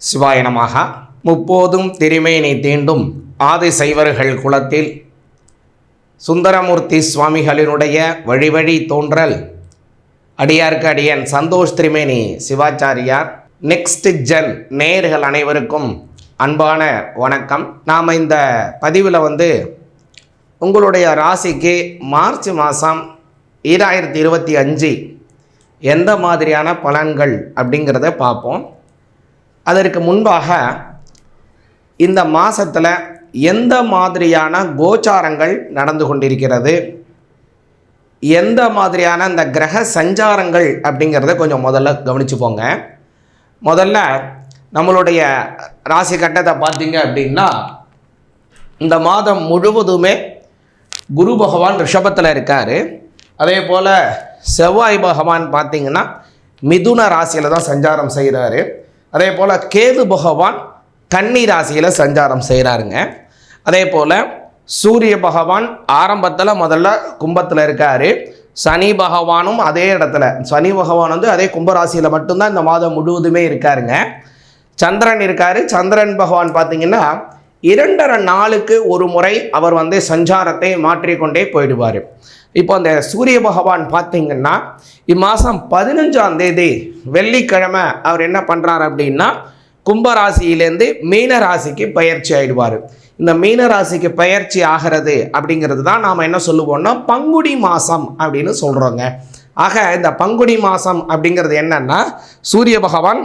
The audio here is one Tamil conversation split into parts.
சிவாய நமஹ. முப்போதும் திருமேனி தீண்டும் ஆதி சைவர்கள் குலத்தில் சுந்தரமூர்த்தி சுவாமிகளினுடைய வழி தோன்றல் அடியார்க்கு அடியன் சந்தோஷ் திரிமேனி சிவாச்சாரியார். நெக்ஸ்ட் ஜென் நேயர்கள் அனைவருக்கும் அன்பான வணக்கம். நாம் இந்த பதிவில் உங்களுடைய ராசிக்கு மார்ச் மாதம் 2025 எந்த மாதிரியான பலன்கள் அப்படிங்கிறத பார்ப்போம். அதற்கு முன்பாக இந்த மாதத்தில் எந்த மாதிரியான கோச்சாரங்கள் நடந்து கொண்டிருக்கிறது, எந்த மாதிரியான இந்த கிரக சஞ்சாரங்கள் அப்படிங்கிறத கொஞ்சம் முதல்ல கவனித்து போங்க. முதல்ல நம்மளுடைய ராசி கட்டத்தை பார்த்தீங்க அப்படின்னா, இந்த மாதம் முழுவதுமே குரு பகவான் ரிஷபத்தில் இருக்கார். அதே போல் செவ்வாய் பகவான் பார்த்திங்கன்னா மிதுன ராசியில் தான் சஞ்சாரம் செய்கிறாரு. அதே போல் கேது பகவான் கன்னி ராசியில் சஞ்சாரம் செய்கிறாருங்க. அதே போல் சூரிய பகவான் ஆரம்பத்தில் முதல்ல கும்பத்தில் இருக்கார். சனி பகவானும் அதே இடத்துல, சனி பகவான் அதே கும்பராசியில் மட்டும்தான் இந்த மாதம் முழுவதுமே இருக்காருங்க. சந்திரன் இருக்கார். சந்திரன் பகவான் பார்த்திங்கன்னா 2.5 நாளுக்கு ஒரு முறை அவர் சஞ்சாரத்தை மாற்றிக்கொண்டே போயிடுவார். இப்போ அந்த சூரிய பகவான் பார்த்திங்கன்னா இம்மாதம் 15ஆம் தேதி வெள்ளிக்கிழமை அவர் என்ன பண்ணுறார் அப்படின்னா, கும்பராசியிலேருந்து மீன ராசிக்கு பயிற்சி ஆகிடுவார். இந்த மீன ராசிக்கு பயிற்சி ஆகிறது அப்படிங்கிறது தான் நாம் என்ன சொல்லுவோம்னா பங்குனி மாதம் அப்படின்னு சொல்கிறோங்க. ஆக இந்த பங்குனி மாதம் அப்படிங்கிறது என்னன்னா, சூரிய பகவான்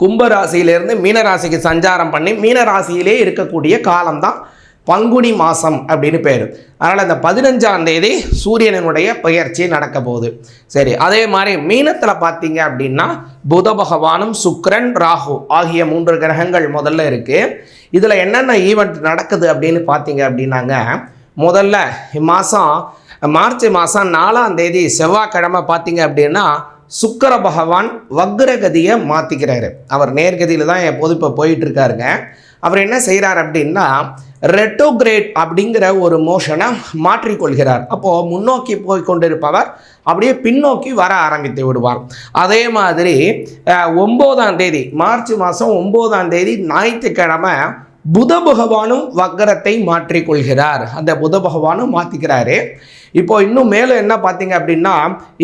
கும்பராசியிலேருந்து மீனராசிக்கு சஞ்சாரம் பண்ணி மீனராசியிலே இருக்கக்கூடிய காலம்தான் பங்குனி மாதம் அப்படின்னு பேர். அதனால் இந்த 15ஆம் தேதி சூரியனுடைய பெயர்ச்சி நடக்க போகுது. சரி, அதே மாதிரி மீனத்தில் பார்த்தீங்க அப்படின்னா புத பகவானும் சுக்கிரன் ராகு ஆகிய 3 கிரகங்கள் முதல்ல இருக்குது. இதில் என்னென்ன ஈவெண்ட் நடக்குது அப்படின்னு பார்த்தீங்க அப்படின்னாங்க, முதல்ல இம்மாதம் மார்ச் மாதம் 4ஆம் தேதி செவ்வாய்க்கிழமை பார்த்தீங்க அப்படின்னா சுக்கிர பகவான் வக்ரகதியை மாற்றிக்கிறாரு. அவர் நேர்கதியில் தான் எப்போது இப்போ போயிட்டுருக்காருங்க. அவர் என்ன செய்கிறார் அப்படின்னா ரெட்ரோகிரேட் அப்படிங்கிற ஒரு மோஷனை மாற்றிக்கொள்கிறார். அப்போது முன்னோக்கி போய் கொண்டிருப்பவர் அப்படியே பின்னோக்கி வர ஆரம்பித்து விடுவார். அதே மாதிரி 9ஆம் தேதி மார்ச் மாதம் 9ஆம் தேதி ஞாயிற்றுக்கிழமை புத பகவானும் வக்ரத்தை மாற்றிக்கொள்கிறார். அந்த புத பகவானும் மாற்றிக்கிறாரு. இப்போ இன்னும் மேலும் என்ன பார்த்தீங்க அப்படின்னா,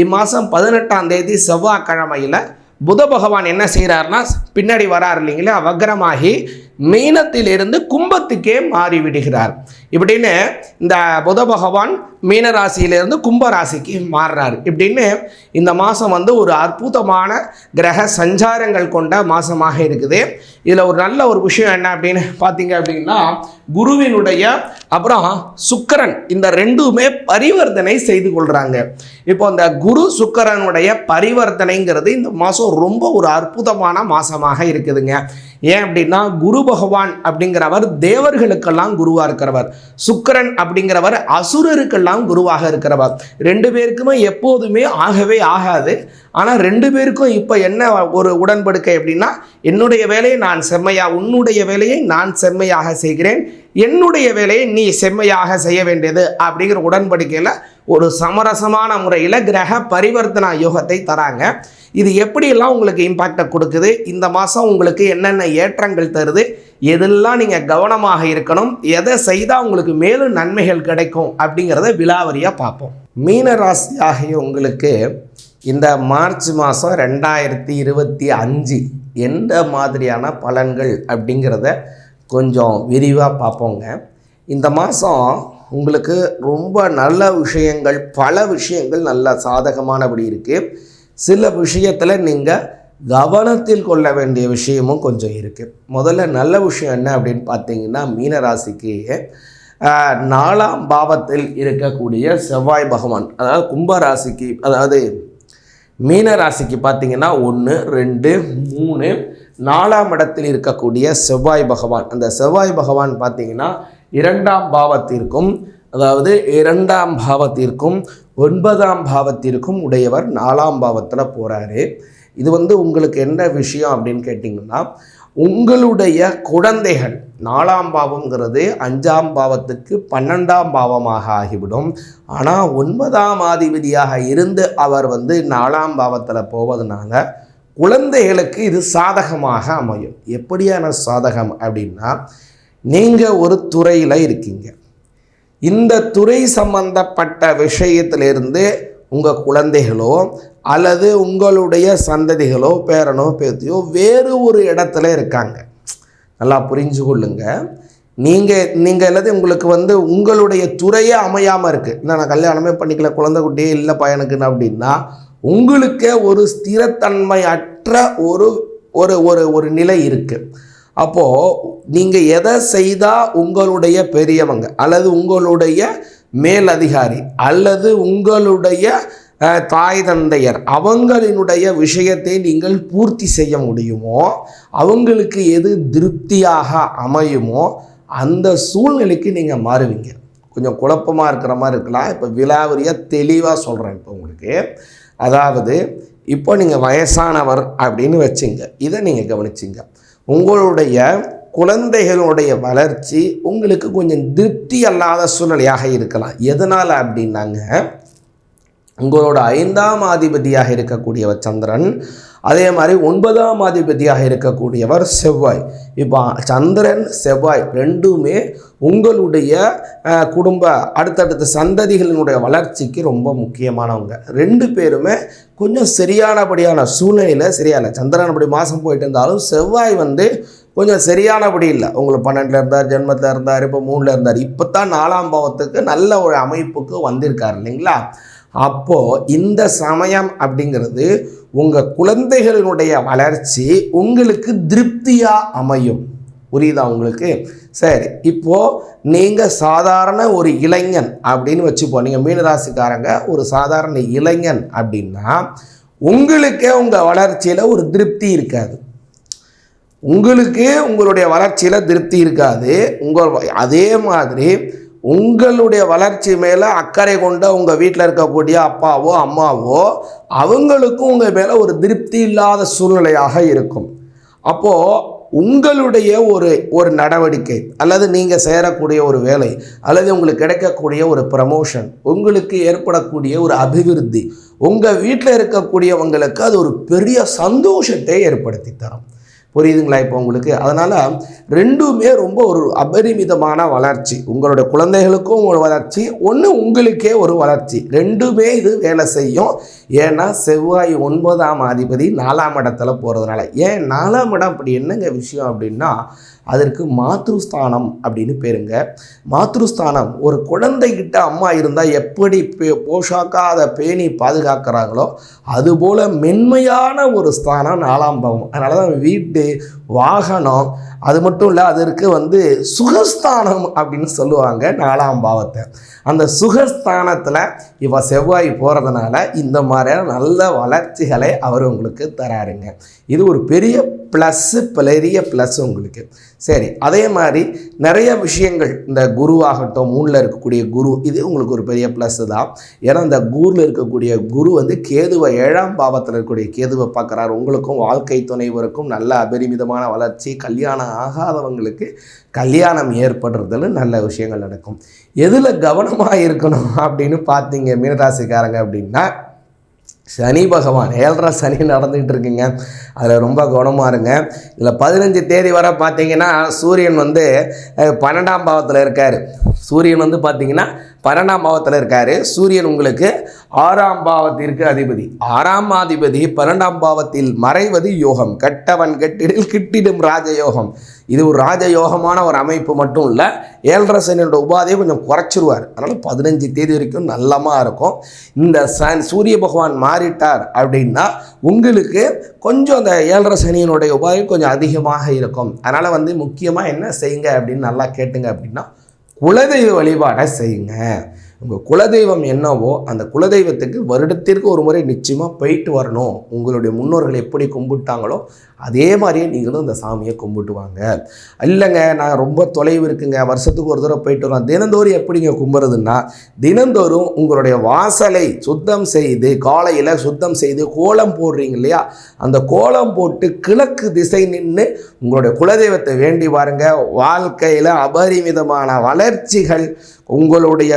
இம்மாதம் 18ஆம் தேதி செவ்வாய்க்கிழமையில் புத பகவான் என்ன செய்கிறார்னா பின்னாடி வரார் இல்லைங்களா, வக்ரமாகி மீனத்திலிருந்து கும்பத்துக்கே மாறிவிடுகிறார். இப்படின்னு இந்த புத பகவான் மீனராசியிலிருந்து கும்பராசிக்கு மாறுறார். இப்படின்னு இந்த மாதம் ஒரு அற்புதமான கிரக சஞ்சாரங்கள் கொண்ட மாதமாக இருக்குது. இதில் ஒரு நல்ல ஒரு விஷயம் என்ன அப்படின்னு பார்த்தீங்க அப்படின்னா, குருவினுடைய அப்புறம் சுக்கிரன் இந்த ரெண்டுமே பரிவர்த்தனை செய்து கொள்கிறாங்க. இப்போ இந்த குரு சுக்கிரனுடைய பரிவர்த்தனைங்கிறது இந்த மாதம் ரொம்ப ஒரு அற்புதமான மாதமாக இருக்குதுங்க. ஏன் அப்படின்னா, குரு பகவான் அப்படிங்கிறவர் தேவர்களுக்கெல்லாம் குருவாக இருக்கிறவர், சுக்கிரன் அப்படிங்கிறவர் அசுரருக்கெல்லாம் குருவாக இருக்கிறவர். 2 பேருக்குமே எப்போதுமே ஆகவே ஆகாது. ஆனால் 2 பேருக்கும் இப்போ என்ன ஒரு உடன்படிக்கை அப்படின்னா, என்னுடைய வேலையை நான் செம்மையாக, உன்னுடைய வேலையை நான் செம்மையாக செய்கிறேன், என்னுடைய வேலையை நீ செம்மையாக செய்ய வேண்டியது அப்படிங்கிற உடன்படிக்கையில் ஒரு சமரசமான முறையில் கிரக பரிவர்த்தனா யோகத்தை தராங்க. இது எப்படியெல்லாம் உங்களுக்கு இம்பாக்டை கொடுக்குது, இந்த மாதம் உங்களுக்கு என்னென்ன ஏற்றங்கள் தருது, எதெல்லாம் நீங்கள் கவனமாக இருக்கணும், எதை செய்தால் உங்களுக்கு மேலும் நன்மைகள் கிடைக்கும் அப்படிங்கிறத விலாவரியாக பார்ப்போம். மீனராசி ஆகிய உங்களுக்கு இந்த மார்ச் மாதம் 2025 எந்த மாதிரியான பலன்கள் அப்படிங்கிறத கொஞ்சம் விரிவாக பார்ப்போங்க. இந்த மாதம் உங்களுக்கு ரொம்ப நல்ல விஷயங்கள், பல விஷயங்கள் நல்ல சாதகமானபடி இருக்குது. சில விஷயத்தில் நீங்கள் கவனத்தில் கொள்ள வேண்டிய விஷயமும் கொஞ்சம் இருக்குது. முதல்ல நல்ல விஷயம் என்ன அப்படின்னு பார்த்தீங்கன்னா, மீனராசிக்கு 4ஆம் பாவத்தில் இருக்கக்கூடிய செவ்வாய் பகவான், அதாவது கும்பராசிக்கு, அதாவது மீனராசிக்கு பார்த்தீங்கன்னா 1, 2, 3, 4ஆம் இடத்தில் இருக்கக்கூடிய செவ்வாய் பகவான், அந்த செவ்வாய் பகவான் பார்த்தீங்கன்னா 2ஆம் பாவத்திற்கும், அதாவது 2ஆம் பாவத்திற்கும் 9ஆம் பாவத்திற்கும் உடையவர் 4ஆம் பாவத்தில் போகிறாரு. இது உங்களுக்கு என்ன விஷயம் அப்படின்னு கேட்டிங்கன்னா, உங்களுடைய குழந்தைகள் 4ஆம் பாவங்கிறது 5ஆம் பாவத்துக்கு 12ஆம் பாவமாக ஆகிவிடும். ஆனால் 9ஆம் அதிபதியாக இருந்து அவர் 4ஆம் பாவத்தில் போவதனால குழந்தைகளுக்கு இது சாதகமாக அமையும். எப்படியான சாதகம் அப்படின்னா, நீங்கள் ஒரு துறையில் இருக்கீங்க, இந்த துறை சம்பந்தப்பட்ட விஷயத்திலிருந்து உங்கள் குழந்தைகளோ அல்லது உங்களுடைய சந்ததிகளோ பேரனோ பேத்தியோ வேறு ஒரு இடத்துல இருக்காங்க. நல்லா புரிஞ்சு கொள்ளுங்க. நீங்கள் அல்லது உங்களுக்கு உங்களுடைய துறையே அமையாமல் இருக்குது. இல்லை நான் கல்யாணமே பண்ணிக்கல, குழந்தை குட்டியே இல்லை பையனுக்குன்னு அப்படின்னா, உங்களுக்கே ஒரு ஸ்திரத்தன்மை அற்ற ஒரு ஒரு ஒரு ஒரு நிலை இருக்குது. அப்போது நீங்கள் எதை செய்தால் உங்களுடைய பெரியவங்க அல்லது உங்களுடைய மேலதிகாரி அல்லது உங்களுடைய தாய் தந்தையர் அவங்களினுடைய விஷயத்தை நீங்கள் பூர்த்தி செய்ய முடியுமோ, அவங்களுக்கு எது திருப்தியாக அமையுமோ அந்த சூழ்நிலைக்கு நீங்கள் மாறுவீங்க. கொஞ்சம் குழப்பமாக இருக்கிற மாதிரி இருக்கலாம். இப்போ விலாவரியாக தெளிவாக சொல்கிறேன். இப்போ உங்களுக்கு அதாவது இப்போ நீங்கள் வயசானவர் அப்படின்னு வச்சுங்க, இதை நீங்கள் கவனிச்சிங்க. உங்களுடைய குழந்தைகளுடைய வளர்ச்சி உங்களுக்கு கொஞ்சம் திருப்தி அல்லாத சூழ்நிலையாக இருக்கலாம். எதனால் அப்படின்னாங்க, உங்களோட 5ஆம் அதிபதியாக இருக்கக்கூடியவர் சந்திரன், அதே மாதிரி 9ஆம் அதிபதியாக இருக்கக்கூடியவர் செவ்வாய். இப்போ சந்திரன் செவ்வாய் ரெண்டுமே உங்களுடைய குடும்ப அடுத்தடுத்த சந்ததிகளினுடைய வளர்ச்சிக்கு ரொம்ப முக்கியமானவங்க. 2 பேருமே கொஞ்சம் சரியானபடியான சூழ்நிலையில் சரியான சந்திரன் அப்படி மாதம் போயிட்டு இருந்தாலும் செவ்வாய் கொஞ்சம் சரியானபடி இல்லை. உங்களுக்கு 12 இருந்தார், ஜென்மத்தில் இருந்தார், இப்போ 3 இருந்தார், இப்போ தான் 4ஆம் பாவத்துக்கு நல்ல ஒரு அமைப்புக்கு வந்திருக்கார் இல்லைங்களா? அப்போது இந்த சமயம் அப்படிங்கிறது உங்கள் குழந்தைகளினுடைய வளர்ச்சி உங்களுக்கு திருப்தியாக அமையும். புரியுதா உங்களுக்கு? சரி, இப்போது நீங்கள் சாதாரண ஒரு இளைஞன் அப்படின்னு வச்சுப்போம். நீங்கள் மீனராசிக்காரங்க ஒரு சாதாரண இளைஞன் அப்படின்னா உங்களுக்கே உங்கள் வளர்ச்சியில் ஒரு திருப்தி இருக்காது. உங்களுடைய வளர்ச்சியில் திருப்தி இருக்காது. அதே மாதிரி உங்களுடைய வளர்ச்சி மேலே அக்கறை கொண்ட உங்கள் வீட்டில் இருக்கக்கூடிய அப்பாவோ அம்மாவோ அவங்களுக்கும் உங்கள் மேலே ஒரு திருப்தி இல்லாத சூழ்நிலையாக இருக்கும். அப்போது உங்களுடைய ஒரு நடவடிக்கை அல்லது நீங்கள் சேரக்கூடிய ஒரு வேலை அல்லது உங்களுக்கு கிடைக்கக்கூடிய ஒரு ப்ரமோஷன், உங்களுக்கு ஏற்படக்கூடிய ஒரு அபிவிருத்தி உங்கள் வீட்டில் இருக்கக்கூடியவங்களுக்கு அது ஒரு பெரிய சந்தோஷத்தை ஏற்படுத்தி தரும். புரியுதுங்களா இப்போ உங்களுக்கு? அதனால் 2மே ரொம்ப ஒரு அபரிமிதமான வளர்ச்சி. உங்களுடைய குழந்தைகளுக்கும் ஒரு வளர்ச்சி, உங்களுக்கே ஒரு வளர்ச்சி. 2மே இது வேலை செய்யும். ஏன்னா செவ்வாய் 9ஆம் அதிபதி 4ஆம் இடத்துல போகிறதுனால. ஏன் 4ஆம் இடம் அப்படி என்னங்க விஷயம் அப்படின்னா, அதற்கு மாத்ருஸ்தானம் அப்படின்னு பேருங்க. மாத்ருஸ்தானம் ஒரு குழந்தைகிட்ட அம்மா இருந்தால் எப்படி போஷாக்கா அதை பேணி பாதுகாக்கிறாங்களோ அதுபோல் மென்மையான ஒரு ஸ்தானம் 4ஆம் பாவம். அதனால தான் வீட்டு வாகனம் அது மட்டும் இல்லை, அதற்கு சுகஸ்தானம் அப்படின்னு சொல்லுவாங்க 4ஆம் பாவத்தை. அந்த சுகஸ்தானத்தில் இப்போ செவ்வாய் போகிறதுனால இந்த மாதிரியான நல்ல வளர்ச்சிகளை அவர் உங்களுக்கு தராருங்க. இது ஒரு பெரிய ப்ளஸ் உங்களுக்கு. சரி, அதே மாதிரி நிறைய விஷயங்கள் இந்த குருவாகட்டும், 3ல் இருக்கக்கூடிய குரு, இது உங்களுக்கு ஒரு பெரிய ப்ளஸ் தான். ஏன்னா இந்த குருவில் இருக்கக்கூடிய குரு கேதுவை 7ஆம் பாவத்தில் இருக்கக்கூடிய கேதுவை பார்க்குறாரு. உங்களுக்கும் வாழ்க்கை துணைவருக்கும் நல்ல அபரிமிதமான வளர்ச்சி, கல்யாணம் ஆகாதவங்களுக்கு கல்யாணம் ஏற்படுறதுல நல்ல விஷயங்கள் நடக்கும். எதில் கவனமாக இருக்கணும் அப்படின்னு பார்த்தீங்க மீனராசிக்காரங்க அப்படின்னா, சனி பகவான் 7.5 சனி நடந்துகிட்டு இருக்குங்க. அதில் ரொம்ப கவனமாக இருங்க. இதில் 15 தேதி வரை பார்த்தீங்கன்னா சூரியன் 12ஆம் பாவத்தில் இருக்கார். சூரியன் பார்த்தீங்கன்னா 12ஆம் பாவத்தில் இருக்கார். சூரியன் உங்களுக்கு 6ஆம் பாவத்திற்கு அதிபதி. 6ஆம் அதிபதி 12ஆம் பாவத்தில் மறைவது யோகம். கெட்டவன் கெட்டிடில் கிட்டிடும் ராஜயோகம். இது ஒரு ராஜயோகமான ஒரு அமைப்பு மட்டும் இல்லை, 7.5 சனியோட உபாதையை கொஞ்சம் குறைச்சிருவார். அதனால் 15 தேதி வரைக்கும் நல்லமாக இருக்கும். இந்த சூரிய பகவான் மாறிட்டார் அப்படின்னா உங்களுக்கு கொஞ்சம் அந்த 7.5 சனியினுடைய உபாதை கொஞ்சம் அதிகமாக இருக்கும். அதனால் முக்கியமாக என்ன செய்யுங்க அப்படின்னு நல்லா கேட்டுங்க அப்படின்னா, குலதெய்வ வழிபாடை செய்யுங்க. உங்கள் குலதெய்வம் என்னவோ அந்த குலதெய்வத்துக்கு வருடத்திற்கு ஒரு முறை நிச்சயமாக போயிட்டு வரணும். உங்களுடைய முன்னோர்கள் எப்படி கும்பிட்டாங்களோ அதே மாதிரியே நீங்களும் அந்த சாமியை கும்பிட்டு வாங்க. இல்லைங்க நான் ரொம்ப தொலைவு இருக்குங்க, வருஷத்துக்கு ஒரு தடவை போயிட்டு வரோம். தினந்தோறும் எப்படிங்க கும்புறதுன்னா, தினந்தோறும் உங்களுடைய வாசலை சுத்தம் செய்து காலையில் சுத்தம் செய்து கோலம் போடுறீங்க இல்லையா, அந்த கோலம் போட்டு கிழக்கு திசை நின்று உங்களுடைய குலதெய்வத்தை வேண்டி பாருங்க. வாழ்க்கையில் அபரிமிதமான வளர்ச்சிகள், உங்களுடைய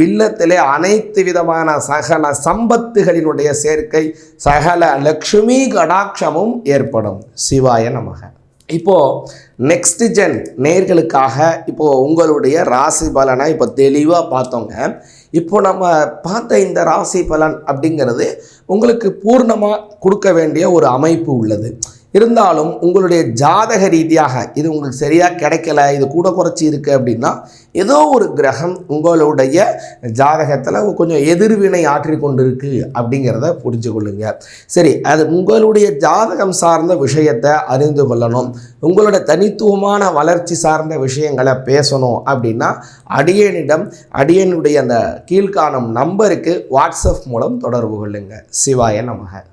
வில்லத்திலே அனைத்து விதமான சகல சம்பத்துகளினுடைய சேர்க்கை, சகல லக்ஷ்மி கடாட்சமும் ஏற்படும். சிவாய நமக. இப்போது நெக்ஸ்ட் ஜென் நேர்களுக்காக இப்போது உங்களுடைய ராசி பலனை இப்போ தெளிவாக பார்த்தோங்க. இப்போ நம்ம பார்த்த இந்த ராசி பலன் அப்படிங்கிறது உங்களுக்கு பூர்ணமாக கொடுக்க வேண்டிய ஒரு அமைப்பு உள்ளது. இருந்தாலும் உங்களுடைய ஜாதக ரீதியாக இது உங்களுக்கு சரியாக கிடைக்கல, இது கூட குறைச்சி இருக்குது அப்படின்னா ஏதோ ஒரு கிரகம் உங்களுடைய ஜாதகத்தில் கொஞ்சம் எதிர்வினை ஆற்றி கொண்டு இருக்கு அப்படிங்கிறத புரிஞ்சு கொள்ளுங்க. சரி, அது உங்களுடைய ஜாதகம் சார்ந்த விஷயத்தை அறிந்து கொள்ளணும், உங்களோட தனித்துவமான வளர்ச்சி சார்ந்த விஷயங்களை பேசணும் அப்படின்னா அடியனுடைய அந்த கீழ்காணும் நம்பருக்கு வாட்ஸ்அப் மூலம் தொடர்பு கொள்ளுங்க. சிவாய நமக.